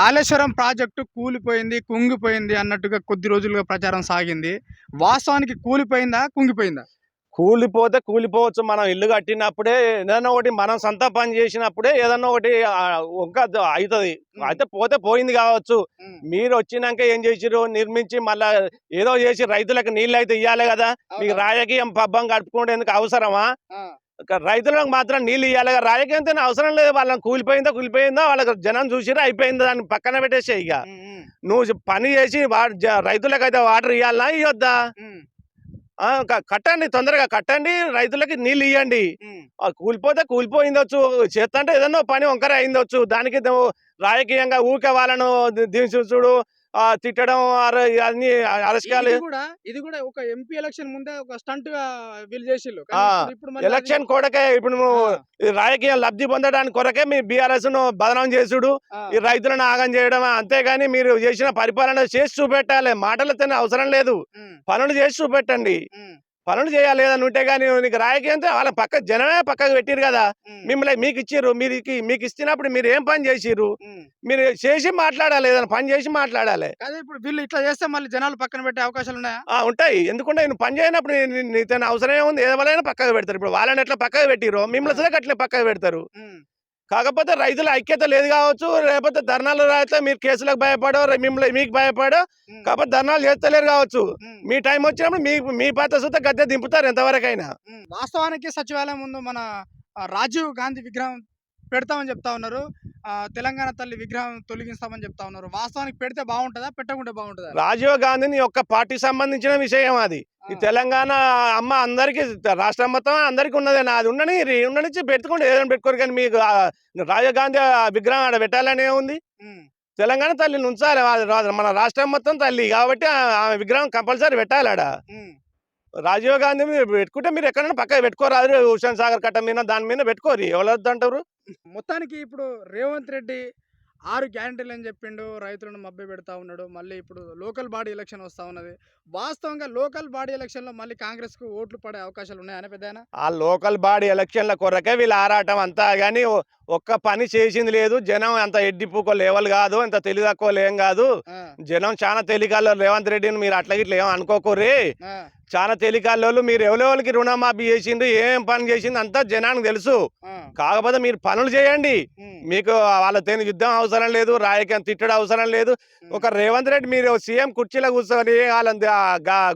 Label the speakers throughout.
Speaker 1: Kaleshwaram project కూలిపోయింది, కుంగిపోయింది అన్నట్టుగా కొద్ది రోజులుగా ప్రచారం సాగింది. వాస్తవానికి కూలిపోయిందా? కుంగిపోయిందా?
Speaker 2: కూలిపోతే కూలిపోవచ్చు. మనం ఇల్లు కట్టినప్పుడే ఏదన్నా ఒకటి మనం సొంత పని చేసినప్పుడే ఏదన్నా ఒకటి అవుతుంది.
Speaker 1: హ్మ్.
Speaker 2: అయితే పోతే పోయింది కావచ్చు.
Speaker 1: హ్మ్.
Speaker 2: మీరు వచ్చినాక ఏం చేసిర్రు? నిర్మించి మళ్ళా ఏదో చేసి రైతులకు నీళ్ళు అయితే ఇవ్వాలి కదా. మీకు
Speaker 1: అవునా?
Speaker 2: రాజకీయం పబ్బం గడుపుకునేందుకు అవసరమా?
Speaker 1: ఆ!
Speaker 2: రైతులకు మాత్రం నీళ్ళు ఇవ్వాలి కదా. రాజకీయంతో అవసరం లేదు. వాళ్ళని కూలిపోయిందో వాళ్ళకి జనం చూసిరా అయిపోయిందో దాన్ని పక్కన పెట్టేసే ఇక.
Speaker 1: హ్మ్. హ్మ్.
Speaker 2: నువ్వు పని చేసి రైతులకైతే వాటర్ ఇవ్వాలనా ఇవ్వద్దా?
Speaker 1: హ్మ్.
Speaker 2: కట్టండి, తొందరగా కట్టండి, రైతులకి నీళ్ళు ఇవ్వండి.
Speaker 1: హ్మ్.
Speaker 2: కూలిపోతే కూలిపోయిందొచ్చు, చేస్తంటే ఏదన్నా పని వంకర అయిందొచ్చు. దానికి నువ్వు రాజకీయంగా ఊరికే వాళ్ళను దించుడు, తిట్టడం, అన్ని అరచకాలు.
Speaker 1: ఇది కూడా ఒక ఎంపీ ఎలక్షన్ ముందే ఒక స్టంట్‌గా వీళ్ళు చేసిల్లు.
Speaker 2: ఆ
Speaker 1: కానీ ఇప్పుడు మళ్ళీ అది
Speaker 2: ఎలక్షన్ కొరకే ఇప్పుడు నువ్వు
Speaker 1: ఆ!
Speaker 2: ఈ రాజకీయం లబ్ధి పొందడానికి కొరకే మీ బీఆర్ఎస్ ను బదనాం చేసుడు,
Speaker 1: ఆ!
Speaker 2: ఈ రైతులను ఆగం చేయడం. అంతేగాని మీరు చేసిన పరిపాలన చేసి చూపెట్టాలి. మాటలతోనే అవసరం లేదు.
Speaker 1: హ్మ్.
Speaker 2: పనులు చేసి చూపెట్టండి.
Speaker 1: హ్మ్.
Speaker 2: పనులు చేయాలి ఏదన్నా ఉంటే. కానీ నీకు రాజకీయంతో వాళ్ళ జనమే పక్కకు పెట్టిరు కదా.
Speaker 1: హ్మ్.
Speaker 2: మిమ్మల్ని మీకు ఇచ్చిర్రు, మీకు ఇచ్చినప్పుడు మీరు ఏం పని చేసిర్రు?
Speaker 1: హ్మ్.
Speaker 2: మీరు చేసి మాట్లాడాలి, ఏదైనా పని చేసి మాట్లాడాలి.
Speaker 1: కాదు, ఇప్పుడు వీళ్ళు ఇట్లా చేస్తే మళ్ళీ జనాలు పక్కన పెట్టే అవకాశాలున్నాయా?
Speaker 2: ఉంటాయి. ఎందుకుంటే నువ్వు పని చేయనప్పుడు నీతో అవసరం ఏముంది? ఎవరైనా పక్కకు పెడతారు. ఇప్పుడు వాళ్ళని ఎట్లా పక్కకు పెట్టిరో మిమ్మల్ని
Speaker 1: ఆ!
Speaker 2: సరే అట్లే పక్కకు పెడతారు.
Speaker 1: హ్మ్.
Speaker 2: కాకపోతే రైతుల ఐక్యత లేదు కావచ్చు, లేకపోతే ధర్నాలు రాయితే మీరు కేసులకు భయపడో, మిమ్మల్ని మీకు భయపడో,
Speaker 1: హ్మ్.
Speaker 2: కాకపోతే ధర్నాలు చేస్తలేరు కావచ్చు.
Speaker 1: హ్మ్.
Speaker 2: మీ టైం వచ్చినప్పుడు మీ పాత సుత గద్దె దింపుతారు ఎంతవరకైనా.
Speaker 1: హ్మ్. వాస్తవానికి సచివాలయం ముందు మన రాజీవ్ గాంధీ విగ్రహం పెడతామని చెప్తా ఉన్నారు. తెలంగాణ తల్లి విగ్రహం తొలగిస్తామని చెప్తా ఉన్నారు. వాస్తవానికి పెడితే బావుంటదా? పెట్టకుంటే బావుంటదా?
Speaker 2: రాజీవ్ గాంధీని యొక్క పార్టీకి సంబంధించిన విషయం అది.
Speaker 1: ఆ!
Speaker 2: ఈ తెలంగాణ అమ్మ అందరికి, రాష్ట్రం మొత్తం అందరికి ఉన్నదే. అది ఉండనిచ్చి పెట్టుకోండి, ఏదైనా పెట్టుకోరు. కానీ మీకు రాజీవ్ గాంధీ విగ్రహం ఆడ పెట్టాలని ఏముంది?
Speaker 1: హ్మ్.
Speaker 2: తెలంగాణ తల్లిని ఉంచాలి. మన రాష్ట్రం మొత్తం తల్లి కాబట్టి ఆమె విగ్రహం కంపల్సరీ పెట్టాలి ఆడ.
Speaker 1: హ్మ్.
Speaker 2: రాజీవ్ గాంధీ మీరు పెట్టుకుంటే మీరు ఎక్కడైనా పక్కన పెట్టుకోరాదు. హుస్సేన్ సాగర్ కట్ట మీద దాని మీద పెట్టుకోరు. ఎవరు వద్దంటారు?
Speaker 1: మొత్తానికి ఇప్పుడు రేవంత్ రెడ్డి 6 గ్యారంటీలని చెప్పిండు. రైతులను మభ్యపెడతా ఉన్నాడు. మళ్ళీ ఇప్పుడు లోకల్ బాడీ ఎలక్షన్ వస్తా ఉన్నది. వాస్తవంగా లోకల్ బాడీ ఎలక్షన్‌లో మళ్ళీ కాంగ్రెస్‌కు ఓట్లు పడే అవకాశాలు ఉన్నాయా పెద్దాయన?
Speaker 2: ఆ లోకల్ బాడీ ఎలక్షన్ల కొరకే వీళ్ళ ఆరాటం అంతా. కానీ ఒక్క పని చేసింది లేదు. జనం అంత ఎడ్డిపూకో లేవల్ కాదు, అంత తెలివి తక్కువ ఏం కాదు.
Speaker 1: ఆ!
Speaker 2: జనం చాలా తెలివికల్లో. రేవంత్ రెడ్డిని మీరు అట్లా గిట్ల ఏం అనుకోకుర్రి.
Speaker 1: ఆ!
Speaker 2: చాలా తెలివికల్లోళ్ళు. మీరు ఎవరెవరికి రుణమాఫీ చేసిండ్రు, ఏం పని చేసింది అంతా జనానికి తెలుసు.
Speaker 1: ఆ!
Speaker 2: కాకపోతే మీరు పనులు చేయండి.
Speaker 1: హ్మ్.
Speaker 2: మీకు వాళ్ళతో యుద్ధం అవసరం లేదు, రాజకీయం తిట్టడం అవసరం లేదు.
Speaker 1: హ్మ్.
Speaker 2: ఒక రేవంత్ రెడ్డి మీరు సీఎం కుర్చీలో కూర్చొని వాళ్ళని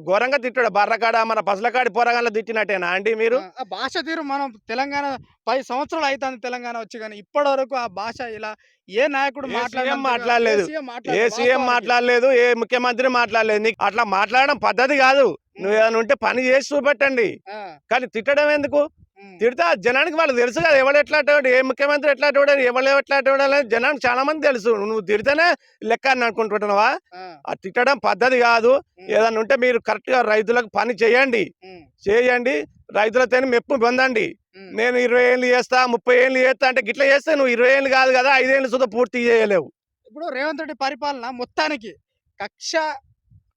Speaker 2: ఘోరంగా తిట్టాడు. బర్రకాడ మన పసలకాడి పోరగాళ్ళ తిట్టినట్టేనా అండి మీరు?
Speaker 1: ఆ భాష తీరు మనం తెలంగాణ 10 సంవత్సరాలు అయితాంది తెలంగాణ వచ్చి గాని ఇప్పటివరకు ఆ భాష ఇలా ఏ నాయకుడు
Speaker 2: ఏ సీఎం
Speaker 1: మాట్లాడినంతగా ఏ
Speaker 2: మాట్లాడలేదు.
Speaker 1: సీఎం
Speaker 2: ఏ
Speaker 1: మాట్లాడలే
Speaker 2: సీఎం
Speaker 1: వాస్తవానికి.
Speaker 2: మాట్లాడలేదు, ఏ ముఖ్యమంత్రి మాట్లాడలేదు. నీకు అట్లా మాట్లాడడం పద్ధతి కాదు. నువ్వు
Speaker 1: హ్మ్.
Speaker 2: ఏదైనా ఉంటే పని చేసి చూపెట్టండి.
Speaker 1: ఆ!
Speaker 2: కానీ తిట్టడం ఎందుకు?
Speaker 1: హ్మ్.
Speaker 2: తిడితే ఆ జనానికి వాళ్ళు తెలుసు కదా, ఎవడు ఎట్లాంటోడు, ఏ ముఖ్యమంత్రి ఎట్లాంటోడు, ఎవడు ఎట్లాంటోడు అనేది జనానికి చాలా మంది తెలుసు. నువ్వు తిడితేనే లెక్క అని అనుకుంటున్నావా?
Speaker 1: ఆ!
Speaker 2: ఆ తిట్టడం పద్ధతి కాదు.
Speaker 1: హ్మ్.
Speaker 2: ఏదన్నా ఉంటే మీరు కరెక్ట్గా రైతులకు పని చేయండి.
Speaker 1: హ్మ్.
Speaker 2: చేయండి, రైతులతోని మెప్పు పొందండి.
Speaker 1: హ్మ్.
Speaker 2: నేను 20 ఏళ్ళు చేస్తా, 30 ఏళ్ళు చేస్తా అంటే గిట్ల చేస్తే నువ్వు 20 ఏళ్ళు కాదు కదా, 5 ఏళ్ళు సుధా పూర్తి చేయలేవు.
Speaker 1: ఇప్పుడు రేవంత్ రెడ్డి పరిపాలన మొత్తానికి కక్ష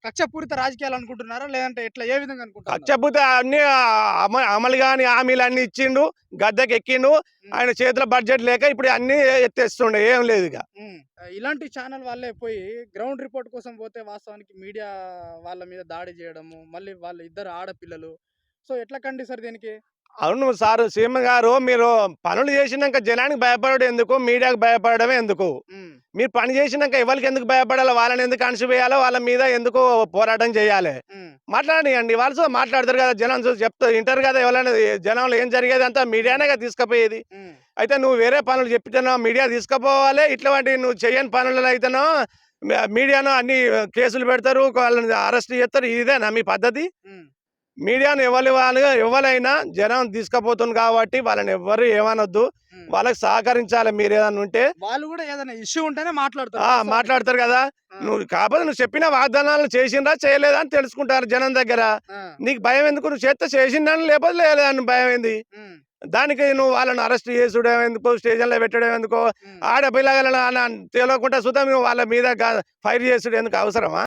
Speaker 1: కక్షపూరిత రాజకీయాలు అనుకుంటున్నారా? లేదంటే ఎట్లా ఏ విధంగా అనుకుంటా ఉన్నారు?
Speaker 2: కచ్చబుద్ధ అన్ని అమలు కాని హామీలు అన్ని ఇచ్చిండు, గద్దెకి ఎక్కిండు.
Speaker 1: హ్మ్.
Speaker 2: ఆయన చేతిలో బడ్జెట్ లేక ఇప్పుడు అన్ని ఎత్తేస్తుండే, ఏం లేదు ఇక.
Speaker 1: హ్మ్. ఇలాంటి ఛానల్ వాళ్ళే పోయి గ్రౌండ్ రిపోర్ట్ కోసం పోతే వాస్తవానికి మీడియా వాళ్ళ మీద దాడి చేయడము, మళ్ళీ వాళ్ళ ఇద్దరు ఆడపిల్లలు. సో, ఎట్లా ఖండిస్తారు దీనికి?
Speaker 2: అవును సారు సీఎం గారు, మీరు పనులు చేసినాక జనానికి భయపడడం ఎందుకు, మీడియాకు భయపడడం ఎందుకు?
Speaker 1: హ్మ్.
Speaker 2: మీరు పని చేసినాక ఎవరికి ఎందుకు భయపడాలి, వాళ్ళని ఎందుకు అణచివేయాలో, వాళ్ళ మీద ఎందుకు పోరాటం చేయాలి?
Speaker 1: హ్మ్.
Speaker 2: మాట్లాడియండి, వాళ్ళు మాట్లాడతారు కదా, జనం చూసి చెప్తారు, వింటారు కదా. ఎవరైనా జనంలో ఏం జరిగేది అంతా
Speaker 1: హ్మ్.
Speaker 2: మీడియానే తీసుకుపోయేది.
Speaker 1: హ్మ్.
Speaker 2: అయితే నువ్వు వేరే పనులు చెప్తేనో మీడియా తీసుకుపోవాలి. ఇట్లాంటి నువ్వు చేయని పనులను అయితేనో మీడియాను అన్ని కేసులు పెడతారు, వాళ్ళని అరెస్ట్ చేస్తారు. ఇదేనా మీ పద్ధతి?
Speaker 1: హ్మ్.
Speaker 2: మీడియాను ఎవరైనా జనం తీసుకుపోతుంది కాబట్టి వాళ్ళని ఎవ్వరు ఏమనొద్దు.
Speaker 1: హ్మ్.
Speaker 2: వాళ్ళకి సహకరించాలి. మీరు ఏదన్నా ఉంటే
Speaker 1: వాళ్ళు గూడా ఏదైనా ఇష్యూ ఉంటేనే మాట్లాడతారు వాస్తవానికి.
Speaker 2: మాట్లాడతారు కదా.
Speaker 1: ఆ!
Speaker 2: కాకపోతే నువ్వు చెప్పిన వాగ్దానాలు చేసిండ్రా చేయలేదా అని తెలుసుకుంటారు జనం దగ్గర.
Speaker 1: ఆ!
Speaker 2: నీకు భయం ఎందుకు? నువ్వు చేస్తే చేసిందని, లేకపోతే లేదని భయం ఏంది?
Speaker 1: హ్మ్.
Speaker 2: దానికి నువ్వు వాళ్ళని అరెస్ట్ చేసుడు ఎందుకు, స్టేషన్లో పెట్టడం ఎందుకో,
Speaker 1: హ్మ్.
Speaker 2: ఆడపిల్లలను తెలియకుండా సుతం నువ్వు వాళ్ళ మీద ఫైర్ చేసుడు ఎందుకు అవసరమా?